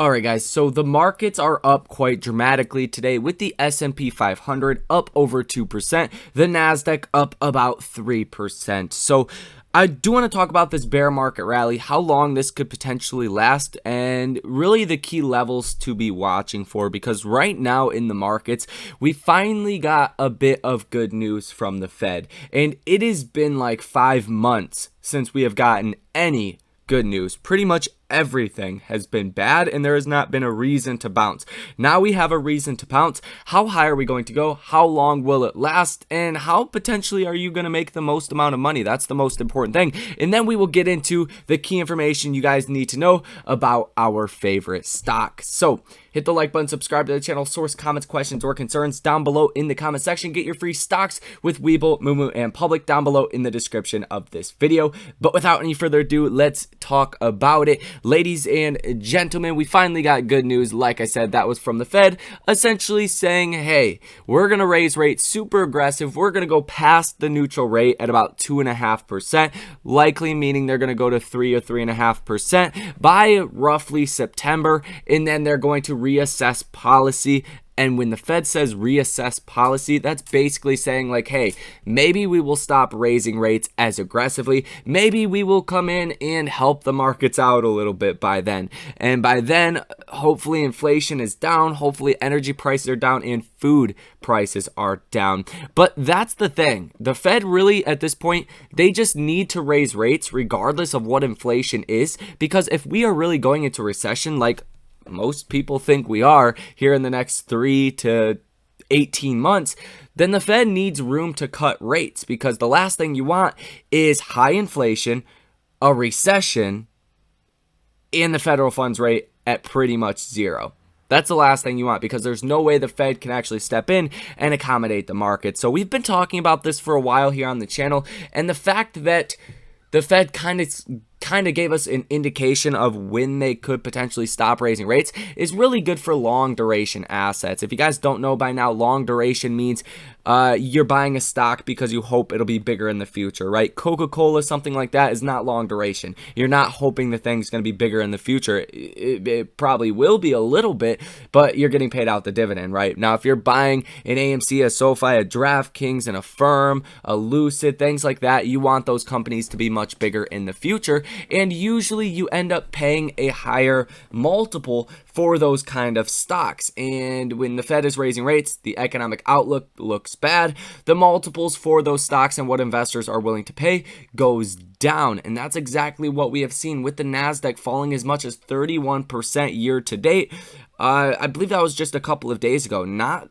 Alright guys, so the markets are up quite dramatically today with the S&P 500 up over 2%, the Nasdaq up about 3%. So I do want to talk about this bear market rally, how long this could potentially last, and really the key levels to be watching for, because right now in the markets, we finally got a bit of good news from the Fed, and it has been like 5 months since we have gotten any good news. Pretty much everything has been bad and there has not been a reason to bounce. Now we have a reason to pounce. How high are we going to go? How long will it last? And how potentially are you going to make the most amount of money? That's the most important thing. And then we will get into the key information you guys need to know about our favorite stock. So hit the like button, subscribe to the channel, source comments, questions, or concerns down below in the comment section. Get your free stocks with Webull, Moomoo, and Public down below in the description of this video. But without any further ado, let's talk about it. Ladies and gentlemen, we finally got good news. Like I said, that was from the Fed, essentially saying, hey, we're going to raise rates super aggressive. We're going to go past the neutral rate at about 2.5%, likely meaning they're going to go to 3 or 3.5% by roughly September, and then they're going to reassess policy. And when the Fed says reassess policy, that's basically saying like, hey, maybe we will stop raising rates as aggressively. Maybe we will come in and help the markets out a little bit by then. And by then, hopefully inflation is down. Hopefully energy prices are down and food prices are down. But that's the thing. The Fed really, at this point, they just need to raise rates regardless of what inflation is. Because if we are really going into recession, like most people think we are here in the next 3 to 18 months, then the Fed needs room to cut rates, because the last thing you want is high inflation, a recession, and the federal funds rate at pretty much zero. That's the last thing you want, because there's no way the Fed can actually step in and accommodate the market. So we've been talking about this for a while here on the channel, and the fact that the Fed kind of gave us an indication of when they could potentially stop raising rates is really good for long duration assets. If you guys don't know by now, long duration means you're buying a stock because you hope it'll be bigger in the future, right? Coca-Cola, something like that, is not long duration. You're not hoping the thing's going to be bigger in the future. It probably will be a little bit, but you're getting paid out the dividend, right? Now, if you're buying an AMC, a SOFI, a DraftKings, and a Firm, a Lucid, things like that, you want those companies to be much bigger in the future. And usually you end up paying a higher multiple for those kind of stocks. And when the Fed is raising rates, the economic outlook looks bad. The multiples for those stocks and what investors are willing to pay goes down. And that's exactly what we have seen, with the Nasdaq falling as much as 31% year to date. I believe that was just a couple of days ago, not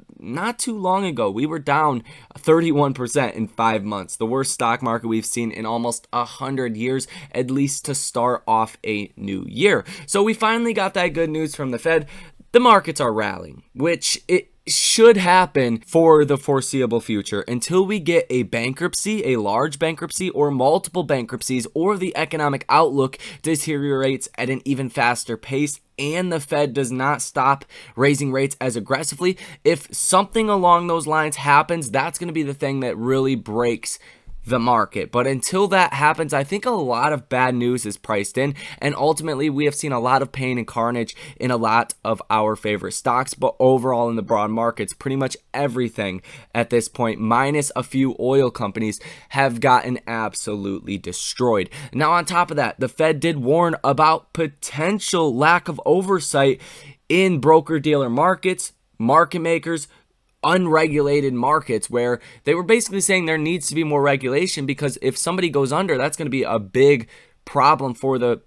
too long ago. We were down 31% in 5 months, the worst stock market we've seen in almost 100 years, at least to start off a new year. So we finally got that good news from the Fed. The markets are rallying, which it should happen for the foreseeable future until we get a bankruptcy, a large bankruptcy, or multiple bankruptcies, or the economic outlook deteriorates at an even faster pace and the Fed does not stop raising rates as aggressively. If something along those lines happens, that's going to be the thing that really breaks the market. But until that happens, I think a lot of bad news is priced in, and ultimately we have seen a lot of pain and carnage in a lot of our favorite stocks. But overall in the broad markets, pretty much everything at this point, minus a few oil companies, have gotten absolutely destroyed. Now on top of that, the Fed did warn about potential lack of oversight in broker-dealer markets, market makers, unregulated markets, where they were basically saying there needs to be more regulation, because if somebody goes under, that's going to be a big problem for the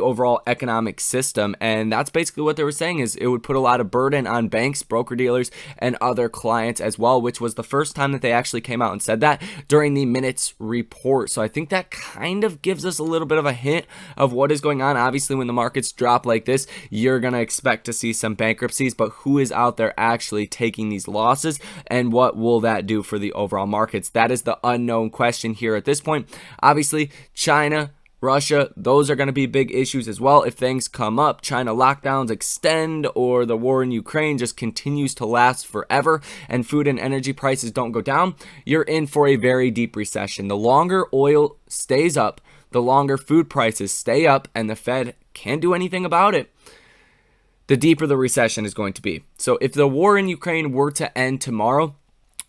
overall economic system. And that's basically what they were saying, is it would put a lot of burden on banks, broker dealers, and other clients as well, which was the first time that they actually came out and said that during the minutes report. So I think that kind of gives us a little bit of a hint of what is going on. Obviously, when the markets drop like this, you're going to expect to see some bankruptcies, but who is out there actually taking these losses, and what will that do for the overall markets? That is the unknown question here at this point. Obviously, China, Russia, those are going to be big issues as well. If things come up, China lockdowns extend, or the war in Ukraine just continues to last forever, and food and energy prices don't go down, you're in for a very deep recession. The longer oil stays up, the longer food prices stay up, and the Fed can't do anything about it. the deeper the recession is going to be. So if the war in Ukraine were to end tomorrow,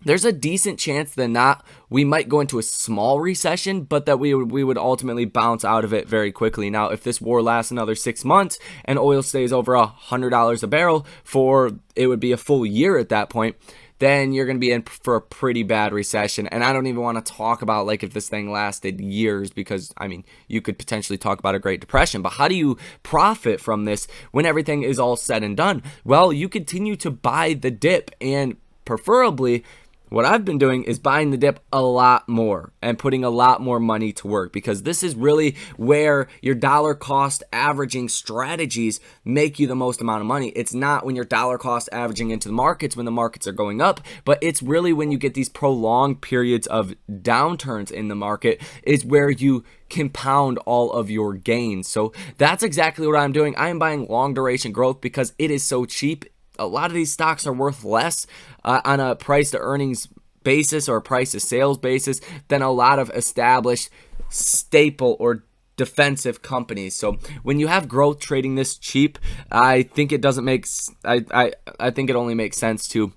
there's a decent chance that not we might go into a small recession, but that we would ultimately bounce out of it very quickly. Now, if this war lasts another 6 months and oil stays over $100 a barrel for it would be a full year at that point, then you're going to be in for a pretty bad recession. And I don't even want to talk about like if this thing lasted years, because I mean, you could potentially talk about a Great Depression, but how do you profit from this when everything is all said and done? Well, you continue to buy the dip, and preferably what I've been doing is buying the dip a lot more and putting a lot more money to work, because this is really where your dollar cost averaging strategies make you the most amount of money. It's not when you're dollar cost averaging into the markets when the markets are going up, but it's really when you get these prolonged periods of downturns in the market is where you compound all of your gains. So that's exactly what I'm doing. I am buying long duration growth because it is so cheap. A lot of these stocks are worth less on a price to earnings basis or a price to sales basis than a lot of established staple or defensive companies. So when you have growth trading this cheap, I think it doesn't make I think it only makes sense to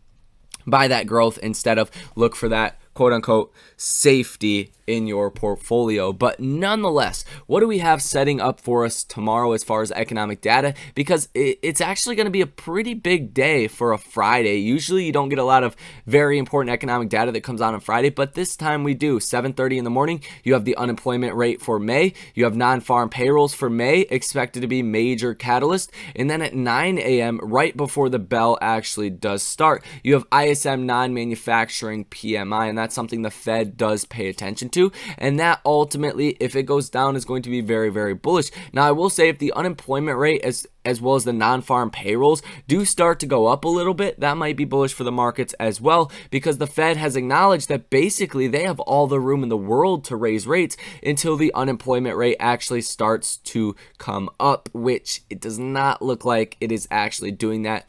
buy that growth instead of look for that quote unquote safety in your portfolio. But nonetheless, what do we have setting up for us tomorrow as far as economic data? Because it's actually going to be a pretty big day for a Friday. Usually you don't get a lot of very important economic data that comes out on Friday, but this time we do. 7:30 in the morning, you have the unemployment rate for May. You have non-farm payrolls for May expected to be major catalyst. And then at 9 a.m., right before the bell actually does start, you have ISM non-manufacturing PMI, and that's something the Fed does pay attention to. And that ultimately, if it goes down, is going to be very, very bullish. Now, I will say if the unemployment rate as well as the non-farm payrolls do start to go up a little bit, that might be bullish for the markets as well, because the Fed has acknowledged that basically they have all the room in the world to raise rates until the unemployment rate actually starts to come up, which it does not look like it is actually doing that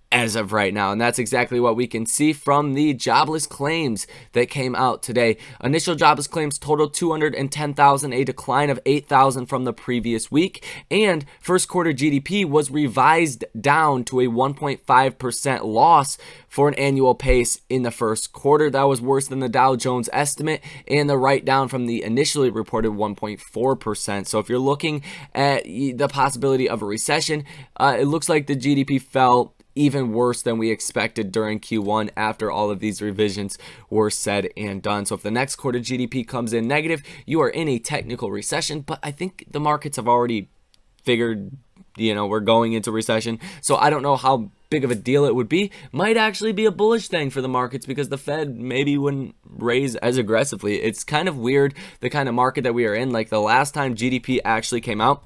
as of right now. And that's exactly what we can see from the jobless claims that came out today. Initial jobless claims totaled 210,000, a decline of 8,000 from the previous week. And first quarter GDP was revised down to a 1.5% loss for an annual pace in the first quarter. That was worse than the Dow Jones estimate and the write down from the initially reported 1.4%. So if you're looking at the possibility of a recession, it looks like the GDP fell even worse than we expected during Q1 after all of these revisions were said and done. So if the next quarter GDP comes in negative, you are in a technical recession, but I think the markets have already figured, we're going into recession. So I don't know how big of a deal it would be. Might actually be a bullish thing for the markets because the Fed maybe wouldn't raise as aggressively. It's kind of weird, the kind of market that we are in. Like the last time GDP actually came out,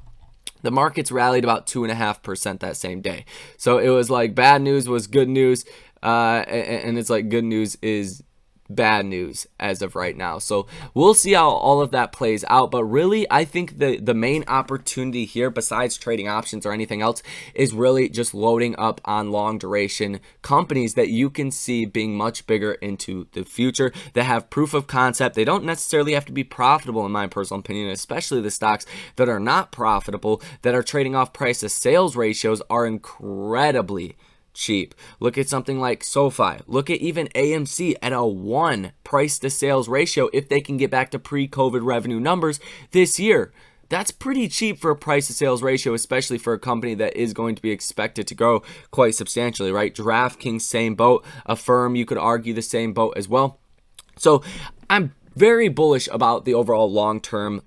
the markets rallied about 2.5% that same day. So it was like bad news was good news, and it's like good news is bad news as of right now. So we'll see how all of that plays out. But really, I think the main opportunity here, besides trading options or anything else, is really just loading up on long duration companies that you can see being much bigger into the future, that have proof of concept. They don't necessarily have to be profitable, in my personal opinion, especially the stocks that are not profitable, that are trading off price to sales ratios, are incredibly cheap. Look at something like SOFI. Look at even AMC at a 1 price to sales ratio if they can get back to pre-COVID revenue numbers this year. That's pretty cheap for a price to sales ratio, especially for a company that is going to be expected to grow quite substantially, right? DraftKings, same boat. Affirm, you could argue the same boat as well. So I'm very bullish about the overall long-term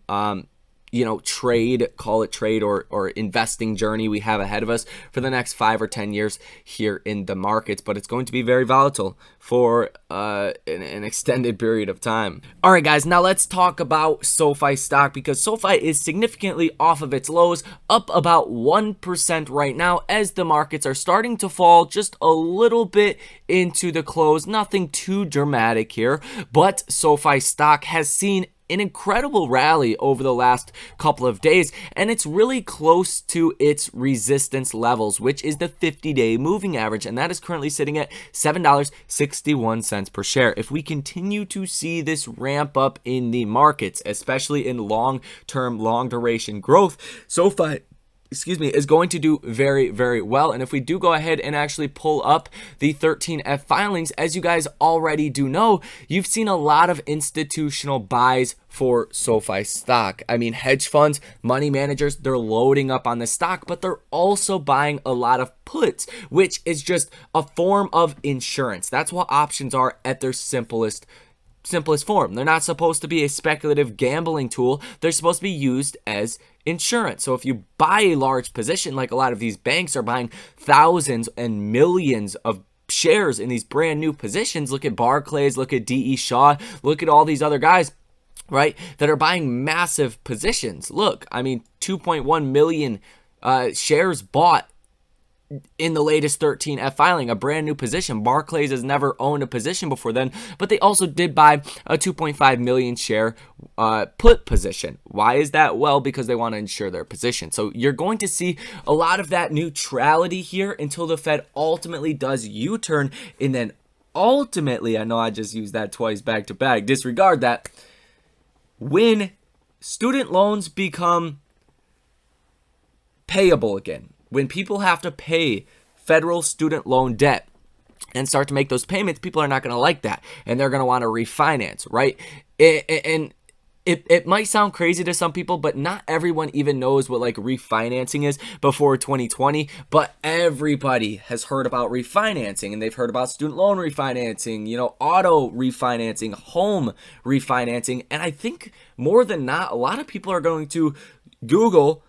trade, call it trade or investing journey we have ahead of us for the next 5 or 10 years here in the markets, but it's going to be very volatile for an extended period of time. All right, guys, now let's talk about SOFI stock, because SOFI is significantly off of its lows, up about 1% right now as the markets are starting to fall just a little bit into the close. Nothing too dramatic here, but SOFI stock has seen an incredible rally over the last couple of days, and it's really close to its resistance levels, which is the 50-day moving average, and that is currently sitting at $7.61 per share. If we continue to see this ramp up in the markets, especially in long-term, long-duration growth, SOFI is going to do very, very well. And if we do go ahead and actually pull up the 13F filings, as you guys already do know, you've seen a lot of institutional buys for SOFI stock. I mean, hedge funds, money managers, they're loading up on the stock, but they're also buying a lot of puts, which is just a form of insurance. That's what options are at their simplest form. They're not supposed to be a speculative gambling tool. They're supposed to be used as insurance. So if you buy a large position, like a lot of these banks are buying thousands and millions of shares in these brand new positions, look at Barclays, look at D.E. Shaw, look at all these other guys, right, that are buying massive positions. Look, I mean, 2.1 million shares bought in the latest 13F filing, a brand new position. Barclays has never owned a position before then, but they also did buy a 2.5 million share put position. Why is that? Well, because they want to insure their position. So you're going to see a lot of that neutrality here until the Fed ultimately does U-turn, and then ultimately, I know I just used that twice back to back, disregard that, when student loans become payable again, when people have to pay federal student loan debt and start to make those payments, people are not going to like that, and they're going to want to refinance, right? It might sound crazy to some people, but not everyone even knows what like refinancing is before 2020, but everybody has heard about refinancing, and they've heard about student loan refinancing, you know, auto refinancing, home refinancing, and I think more than not, a lot of people are going to Google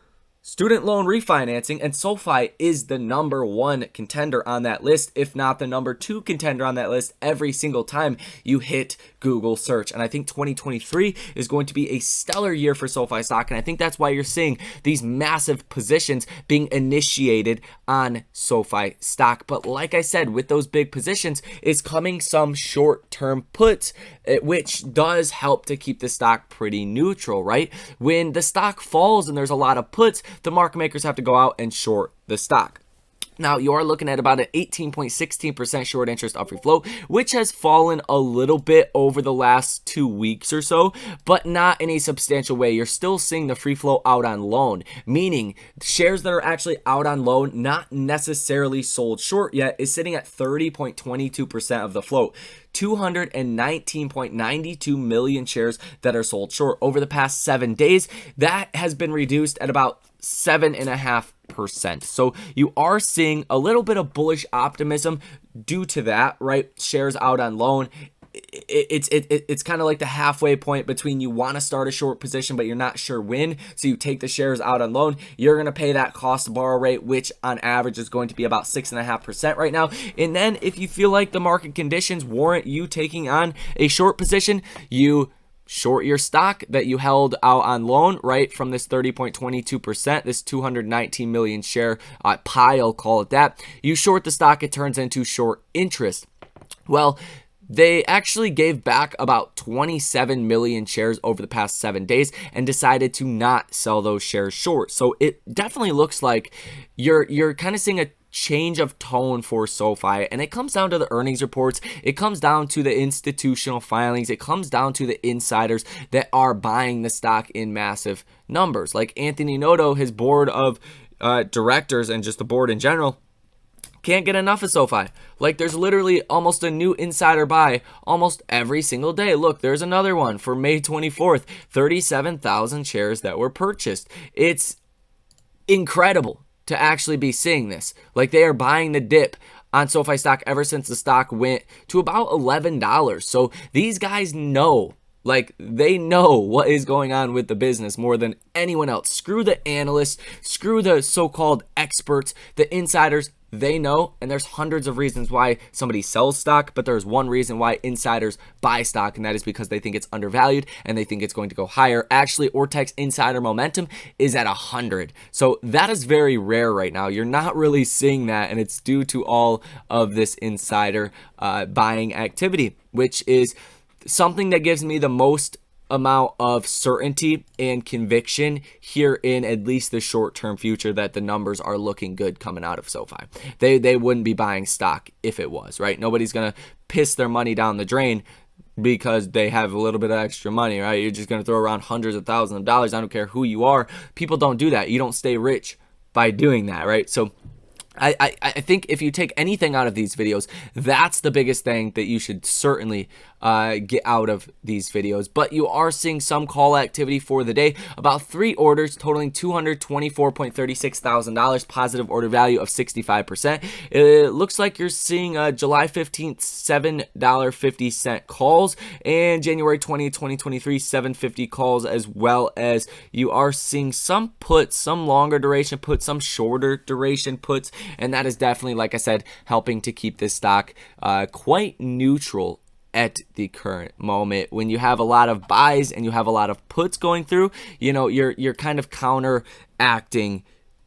student loan refinancing, and SoFi is the number one contender on that list, if not the number two contender on that list every single time you hit Google search. And I think 2023 is going to be a stellar year for SoFi stock, and I think that's why you're seeing these massive positions being initiated on SoFi stock. But like I said, with those big positions is coming some short-term puts, which does help to keep the stock pretty neutral, right? When the stock falls and there's a lot of puts, the market makers have to go out and short the stock. Now, you are looking at about an 18.16% short interest of free float, which has fallen a little bit over the last 2 weeks or so, but not in a substantial way. You're still seeing the free float out on loan, meaning shares that are actually out on loan, not necessarily sold short yet, is sitting at 30.22% of the float. 219.92 million shares that are sold short. Over the past 7 days, that has been reduced at about 7.5%. So you are seeing a little bit of bullish optimism due to that, right? Shares out on loan. It's kind of like the halfway point between you want to start a short position, but you're not sure when. So you take the shares out on loan. You're going to pay that cost to borrow rate, which on average is going to be about 6.5% right now. And then if you feel like the market conditions warrant you taking on a short position, you short your stock that you held out on loan, right, from this 30.22%, this 219 million share pile, call it that. You short the stock, it turns into short interest. Well, they actually gave back about 27 million shares over the past 7 days and decided to not sell those shares short. So it definitely looks like you're kind of seeing a change of tone for SoFi, and it comes down to the earnings reports, it comes down to the institutional filings, it comes down to the insiders that are buying the stock in massive numbers. Like Anthony Noto, his board of directors, and just the board in general, can't get enough of SoFi. Like, there's literally almost a new insider buy almost every single day. Look, there's another one for May 24th, 37,000 shares that were purchased. It's incredible to actually be seeing this. Like, they are buying the dip on SoFi stock ever since the stock went to about $11. So these guys know, like, they know what is going on with the business more than anyone else. Screw the analysts, screw the so-called experts, the insiders. They know, and there's hundreds of reasons why somebody sells stock, but there's one reason why insiders buy stock, and that is because they think it's undervalued and they think it's going to go higher. Actually, Ortex insider momentum is at 100. So that is very rare right now. You're not really seeing that, and it's due to all of this insider buying activity, which is something that gives me the most amount of certainty and conviction here in at least the short-term future that the numbers are looking good coming out of SoFi. They wouldn't be buying stock if it was, right? Nobody's going to piss their money down the drain because they have a little bit of extra money, right? You're just going to throw around hundreds of thousands of dollars. I don't care who you are. People don't do that. You don't stay rich by doing that, right? So I think if you take anything out of these videos, that's the biggest thing that you should certainly get out of these videos. But you are seeing some call activity for the day, about 3 orders totaling $224.36 thousand, positive order value of 65%. It looks like you're seeing July 15th $7.50 calls, and January 20th 2023 $7.50 calls, as well as you are seeing some puts, some longer duration puts, some shorter duration puts. And that is definitely, like I said, helping to keep this stock quite neutral at the current moment. When you have a lot of buys and you have a lot of puts going through, you know, you're kind of counteracting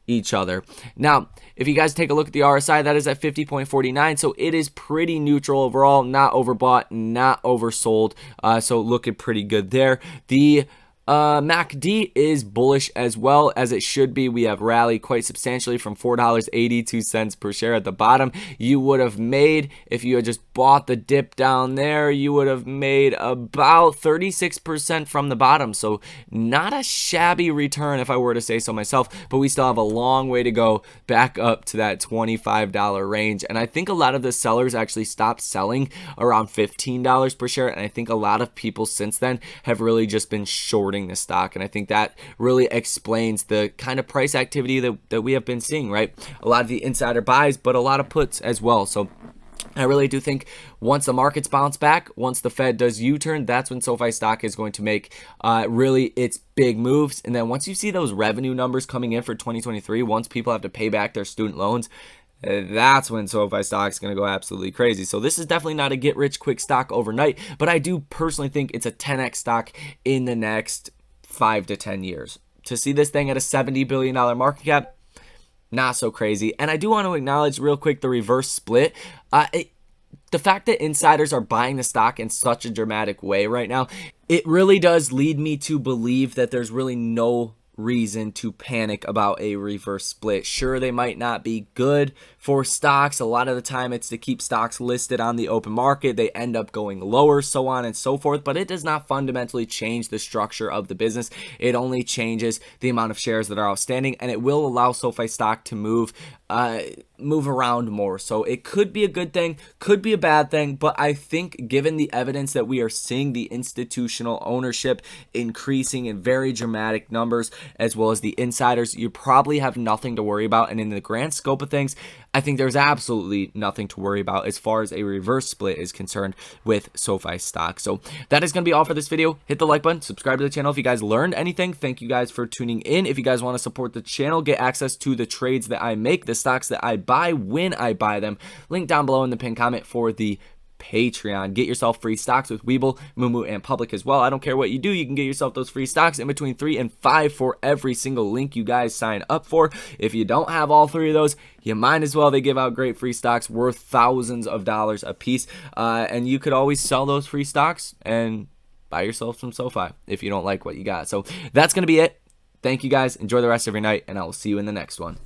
each other. Now, if you guys take a look at the RSI, that is at 50.49, so it is pretty neutral overall, not overbought, not oversold, so looking pretty good there. The MACD is bullish as well, as it should be. We have rallied quite substantially from $4.82 per share at the bottom. You would have made, if you had just bought the dip down there, you would have made about 36% from the bottom. So not a shabby return if I were to say so myself, but we still have a long way to go back up to that $25 range. And I think a lot of the sellers actually stopped selling around $15 per share. And I think a lot of people since then have really just been shorting the stock, and I think that really explains the kind of price activity that we have been seeing, right? A lot of the insider buys, but a lot of puts as well. So I really do think once the markets bounce back, once the Fed does U-turn, that's when SoFi stock is going to make really its big moves. And then once you see those revenue numbers coming in for 2023, once people have to pay back their student loans, that's when SoFi stock is going to go absolutely crazy. So this is definitely not a get-rich-quick stock overnight, but I do personally think it's a 10x stock in the next 5 to 10 years. To see this thing at a $70 billion market cap, not so crazy. And I do want to acknowledge real quick the reverse split. The fact that insiders are buying the stock in such a dramatic way right now, it really does lead me to believe that there's really no reason to panic about a reverse split. Sure, they might not be good for stocks. A lot of the time it's to keep stocks listed on the open market. They end up going lower, so on and so forth, but it does not fundamentally change the structure of the business. It only changes the amount of shares that are outstanding, and it will allow SoFi stock to move around more. So it could be a good thing, could be a bad thing, but I think given the evidence that we are seeing the institutional ownership increasing in very dramatic numbers, as well as the insiders, you probably have nothing to worry about. And in the grand scope of things, I think there's absolutely nothing to worry about as far as a reverse split is concerned with SoFi stock. So that is going to be all for this video. Hit the like button, subscribe to the channel if you guys learned anything. Thank you guys for tuning in. If you guys want to support the channel, get access to the trades that I make, the stocks that I buy when I buy them, link down below in the pinned comment for the Patreon. Get yourself free stocks with Webull, Moomoo, and Public as well. I don't care what you do, you can get yourself those free stocks in between 3 and 5 for every single link you guys sign up for. If you don't have all 3 of those, you might as well. They give out great free stocks worth thousands of dollars a piece, and you could always sell those free stocks and buy yourself some SoFi if you don't like what you got. So that's going to be it. Thank you guys. Enjoy the rest of your night, and I will see you in the next one.